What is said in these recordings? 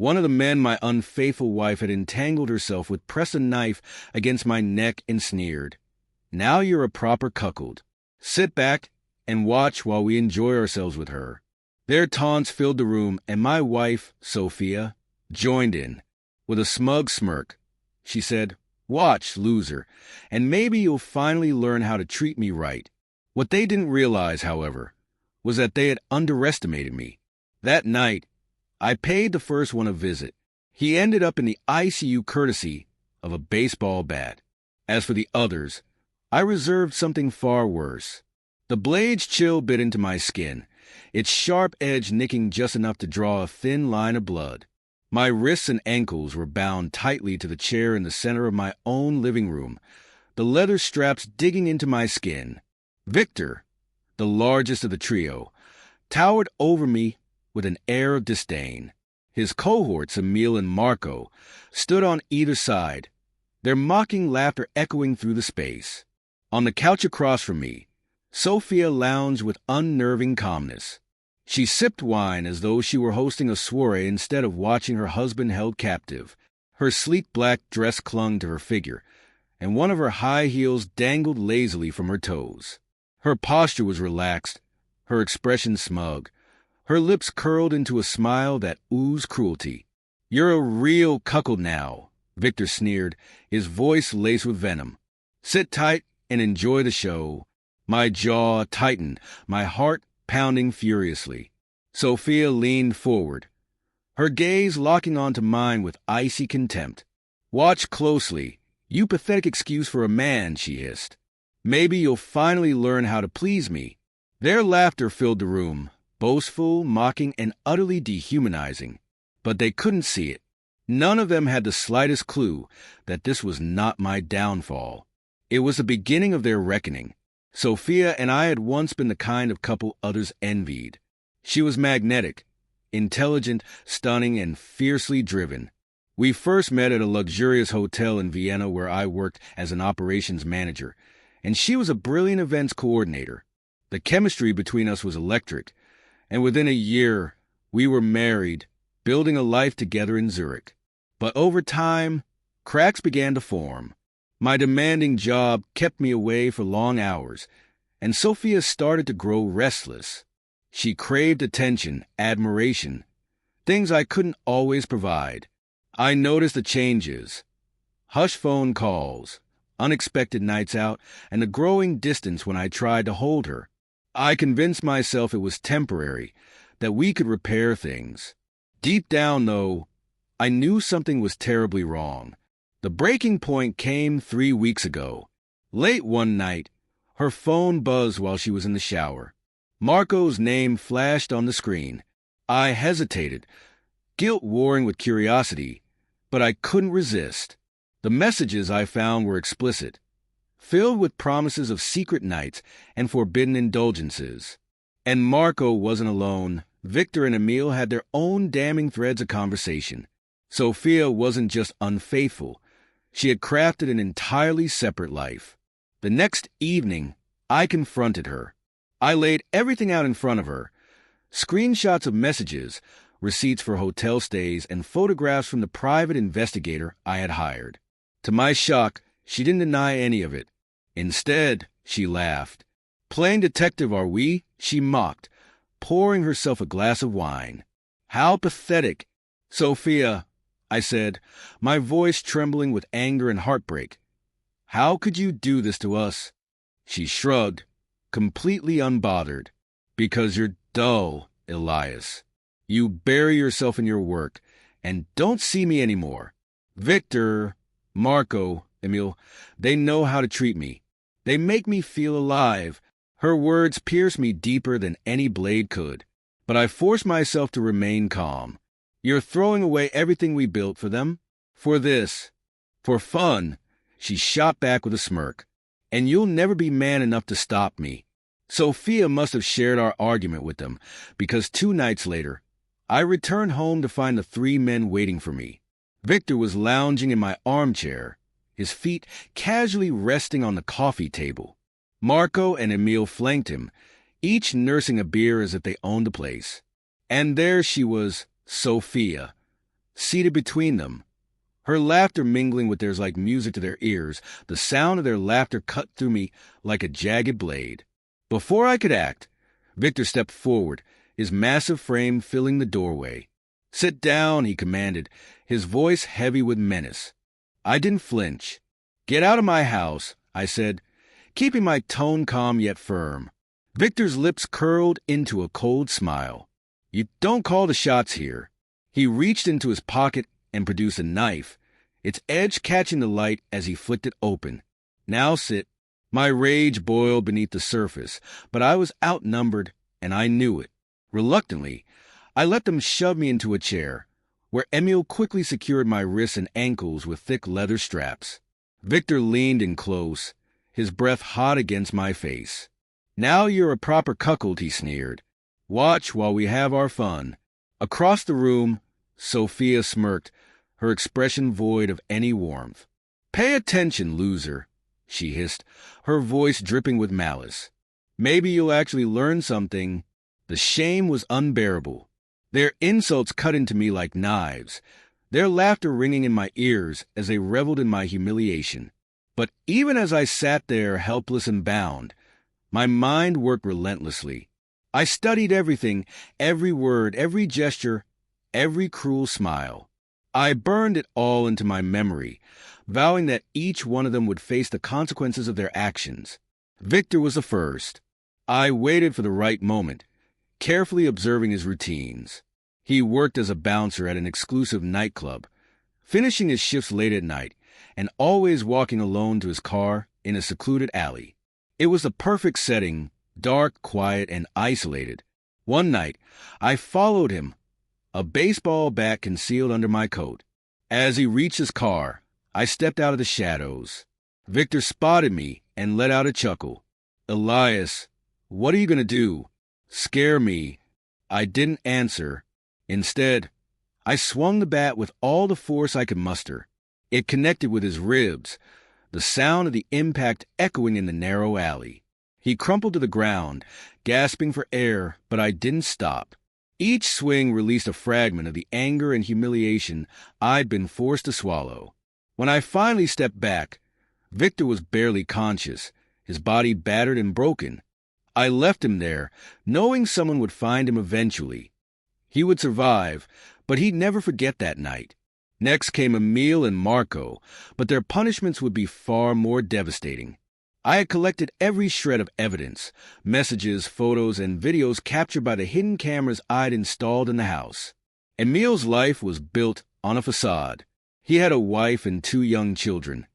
One of the men my unfaithful wife had entangled herself with pressed a knife against my neck and sneered, "Now you're a proper cuckold. Sit back and watch while we enjoy ourselves with her." Their taunts filled the room, and my wife, Sophia, joined in. With a smug smirk, she said, "Watch, loser, and maybe you'll finally learn how to treat me right." What they didn't realize, however, was that they had underestimated me. That night, I paid the first one a visit. He ended up in the ICU courtesy of a baseball bat. As for the others, I reserved something far worse. The blade's chill bit into my skin, its sharp edge nicking just enough to draw a thin line of blood. My wrists and ankles were bound tightly to the chair in the center of my own living room, the leather straps digging into my skin. Victor, the largest of the trio, towered over me with an air of disdain. His cohorts, Emil and Marco, stood on either side, their mocking laughter echoing through the space. On the couch across from me, Sophia lounged with unnerving calmness. She sipped wine as though she were hosting a soiree instead of watching her husband held captive. Her sleek black dress clung to her figure, and one of her high heels dangled lazily from her toes. Her posture was relaxed, her expression smug, her lips curled into a smile that oozed cruelty. "You're a real cuckold now," Victor sneered, his voice laced with venom. "Sit tight and enjoy the show." My jaw tightened, my heart pounding furiously. Sophia leaned forward, her gaze locking onto mine with icy contempt. "Watch closely. You pathetic excuse for a man," she hissed. "Maybe you'll finally learn how to please me." Their laughter filled the room, boastful, mocking, and utterly dehumanizing. But they couldn't see it. None of them had the slightest clue that this was not my downfall. It was the beginning of their reckoning. Sophia and I had once been the kind of couple others envied. She was magnetic, intelligent, stunning, and fiercely driven. We first met at a luxurious hotel in Vienna where I worked as an operations manager, and she was a brilliant events coordinator. The chemistry between us was electric, and within a year, we were married, building a life together in Zurich. But over time, cracks began to form. My demanding job kept me away for long hours, and Sophia started to grow restless. She craved attention, admiration, things I couldn't always provide. I noticed the changes: hush phone calls, unexpected nights out, and the growing distance when I tried to hold her. I convinced myself it was temporary, that we could repair things. Deep down, though, I knew something was terribly wrong. The breaking point came 3 weeks ago. Late one night, her phone buzzed while she was in the shower. Marco's name flashed on the screen. I hesitated, guilt warring with curiosity, but I couldn't resist. The messages I found were explicit, filled with promises of secret nights and forbidden indulgences. And Marco wasn't alone. Victor and Emil had their own damning threads of conversation. Sophia wasn't just unfaithful. She had crafted an entirely separate life. The next evening, I confronted her. I laid everything out in front of her: screenshots of messages, receipts for hotel stays, and photographs from the private investigator I had hired. To my shock, she didn't deny any of it. Instead, she laughed. "Playing detective, are we?" she mocked, pouring herself a glass of wine. "How pathetic." "Sophia," I said, my voice trembling with anger and heartbreak, "how could you do this to us?" She shrugged, completely unbothered. "Because you're dull, Elias. You bury yourself in your work, and don't see me anymore. Victor, Marco, Emil, they know how to treat me. They make me feel alive." Her words pierced me deeper than any blade could, but I forced myself to remain calm. "You're throwing away everything we built for them? For this? For fun?" She shot back with a smirk. "And you'll never be man enough to stop me." Sophia must have shared our argument with them, because 2 nights later, I returned home to find the 3 men waiting for me. Victor was lounging in my armchair, his feet casually resting on the coffee table. Marco and Emil flanked him, each nursing a beer as if they owned the place. And there she was, Sophia, seated between them. Her laughter mingling with theirs like music to their ears, the sound of their laughter cut through me like a jagged blade. Before I could act, Victor stepped forward, his massive frame filling the doorway. "Sit down," he commanded, his voice heavy with menace. I didn't flinch. "Get out of my house," I said, keeping my tone calm yet firm. Victor's lips curled into a cold smile. "You don't call the shots here." He reached into his pocket and produced a knife, its edge catching the light as he flicked it open. "Now sit." My rage boiled beneath the surface, but I was outnumbered, and I knew it. Reluctantly, I let them shove me into a chair, where Emil quickly secured my wrists and ankles with thick leather straps. Victor leaned in close, his breath hot against my face. "Now you're a proper cuckold," he sneered. "Watch while we have our fun." Across the room, Sophia smirked, her expression void of any warmth. "Pay attention, loser," she hissed, her voice dripping with malice. "Maybe you'll actually learn something." The shame was unbearable. Their insults cut into me like knives, their laughter ringing in my ears as they reveled in my humiliation. But even as I sat there helpless and bound, my mind worked relentlessly. I studied everything, every word, every gesture, every cruel smile. I burned it all into my memory, vowing that each one of them would face the consequences of their actions. Victor was the first. I waited for the right moment, carefully observing his routines. He worked as a bouncer at an exclusive nightclub, finishing his shifts late at night, and always walking alone to his car in a secluded alley. It was the perfect setting, dark, quiet, and isolated. One night, I followed him, a baseball bat concealed under my coat. As he reached his car, I stepped out of the shadows. Victor spotted me and let out a chuckle. "Elias, what are you going to do? Scare me?" I didn't answer. Instead, I swung the bat with all the force I could muster. It connected with his ribs, the sound of the impact echoing in the narrow alley. He crumpled to the ground, gasping for air, but I didn't stop. Each swing released a fragment of the anger and humiliation I'd been forced to swallow. When I finally stepped back, Victor was barely conscious, his body battered and broken. I left him there, knowing someone would find him eventually. He would survive, but he'd never forget that night. Next came Emil and Marco, but their punishments would be far more devastating. I had collected every shred of evidence, messages, photos, and videos captured by the hidden cameras I'd installed in the house. Emil's life was built on a facade. He had a wife and 2 young children,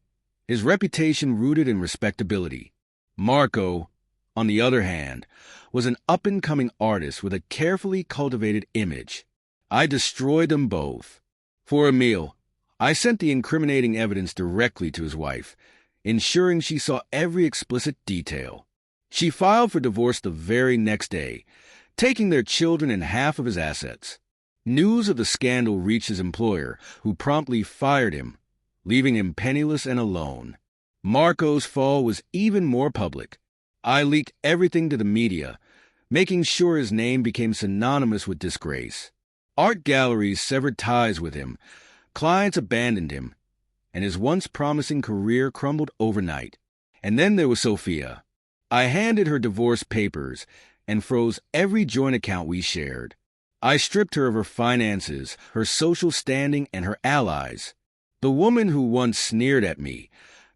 his reputation rooted in respectability. Marco, on the other hand, was an up-and-coming artist with a carefully cultivated image. I destroyed them both. For Emil, I sent the incriminating evidence directly to his wife, ensuring she saw every explicit detail. She filed for divorce the very next day, taking their children and half of his assets. News of the scandal reached his employer, who promptly fired him, leaving him penniless and alone. Marco's fall was even more public. I leaked everything to the media, making sure his name became synonymous with disgrace. Art galleries severed ties with him, clients abandoned him, and his once promising career crumbled overnight. And then there was Sophia. I handed her divorce papers and froze every joint account we shared. I stripped her of her finances, her social standing, and her allies. The woman who once sneered at me,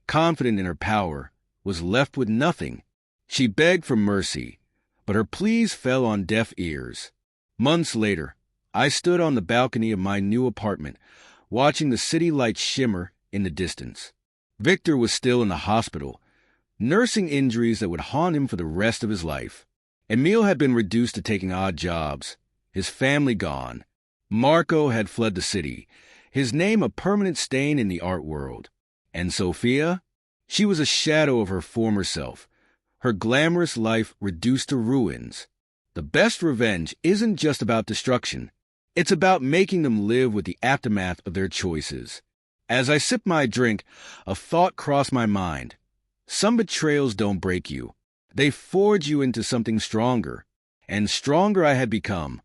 confident in her power, was left with nothing. She begged for mercy, but her pleas fell on deaf ears. Months later, I stood on the balcony of my new apartment, watching the city lights shimmer in the distance. Victor was still in the hospital, nursing injuries that would haunt him for the rest of his life. Emil had been reduced to taking odd jobs, his family gone. Marco had fled the city, his name a permanent stain in the art world. And Sophia? She was a shadow of her former self, her glamorous life reduced to ruins. The best revenge isn't just about destruction. It's about making them live with the aftermath of their choices. As I sipped my drink, a thought crossed my mind. Some betrayals don't break you. They forge you into something stronger. And stronger I had become,